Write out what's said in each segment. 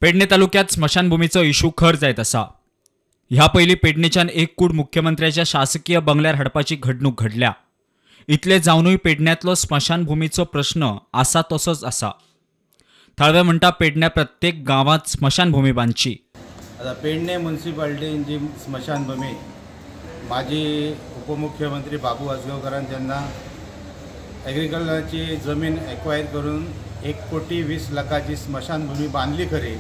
पेडणे तालुक्यात स्मशानभूमीचो इशू खर जायत असा। ह्या पयली पेडणेच्यान एक कूड मुख्यमंत्र्याच्या शासकीय बंगल्यार हाडपाची घडणूक घडल्या। इतले जावनूय पेडण्यातलो स्मशानभूमीचो प्रश्न आसा तसोच आसा। थळवे म्हणटा पेडण्या प्रत्येक गावात स्मशानभूमी बांदची। आता पेडणे म्युनिसिपालिटीन जी स्मशानभूमी माजी उपमुख्यमंत्री बाबू आजगावकरान जेन्ना एग्रीकल्चरची जमीन एक्वायर करून 1,20,00,000ची स्मशानभूमी बांधली खरी,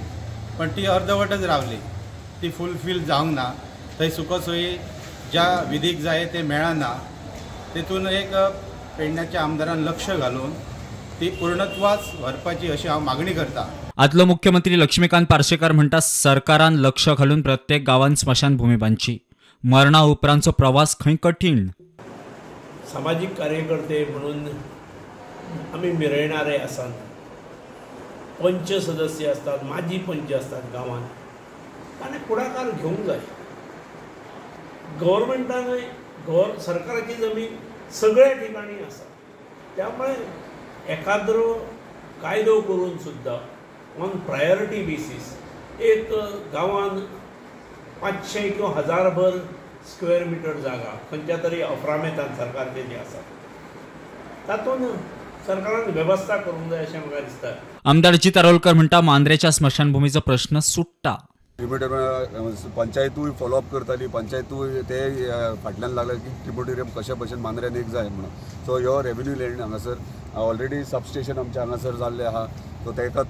पण ती अर्धवटच रावली, ती फुलफील जावंक ना। थंय सुखसोयी ज्या विधीक जाय ते मेळना, तेतून एक पेडण्याच्या आमदारान लक्ष घालून ती पूर्णत्वास व्हरपाची अशी हांव मागणी करता। आदलो मुख्यमंत्री लक्ष्मीकांत पार्सेकर म्हणटा सरकारान लक्ष घालून प्रत्येक गावात स्मशानभूमी बांदची। मरणा उपरांतचो प्रवास खंय कठीण। सामाजिक कार्यकर्ते म्हणून आम्ही मिरळणारे आसात, पंच सदस्य असतात, माजी पंच असतात गावात, आणि पुढाकार घेवंक जाय। गव्हर्मेंटान सरकाराची जमीन सगळ्या ठिकाणी आसा, त्यामुळे एखादो कायदो करून सुद्धा ऑन प्रायोरिटी बेसीस एक गांवान 500 किंवा 1000 भर स्क्वेअर मिटर जागा खंयच्या तरी अफ्रामेतान सरकारचे जे आसा तातूंत सरकारान वेवस्था करूंक जाय अशें म्हाका दिसता। आमदार अजित आरोलकर म्हणटा मांद्रेच्या स्मशानभूमीचो प्रश्न सुट्टा। पंचायतूय फॉलोअप करताली, पंचायतूय ते फाटल्यान लागले की क्रिमोटेरियम कशा भशेन मांद्र्यान एक जाय म्हणून। सो ह्यो रेव्हेन्यू लँड हांगासर ऑलरेडी सबस्टेशन आमच्या हांगासर जाल्ले आहा, सो तेका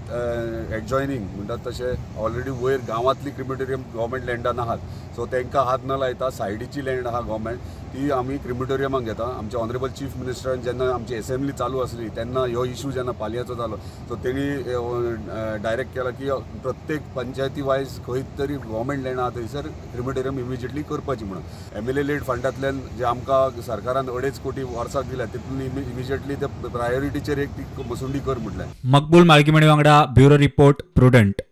एडजॉयनींग म्हणटात तशें ऑलरेडी वयर गांवांतली क्रिमोटेरियम गव्हर्मेंट लँडान आहात, सो तांकां हात न लायता सायडीची लँड आहा गव्हर्मेंट ती आमी क्रिमोटेरियमाक घेता। आमचे ऑनरेबल चीफ मिनिस्टरान जेन्ना आमची असेंब्ली चालू आसली तेन्ना ह्यो इशू जेन्ना पालयाचो जालो, सो तेणी डायरेक्ट केला की प्रत्येक पंचायती वायज खंय तरी गव्हर्मेंट लँड आहा थंयसर क्रिमोटेरियम इमिजिएटली करपाची म्हणून। MLA लेड फंडांतल्यान जे आमकां सरकारान 2.5 कोटी वर्साक दिल्या तितून इमिजिएटली ते प्रायोरिटीचेर एक ती मसुंडी कर म्हटलें। मकबूल माळगीमणी वांगडा ब्युरो रिपोर्ट प्रुडंट।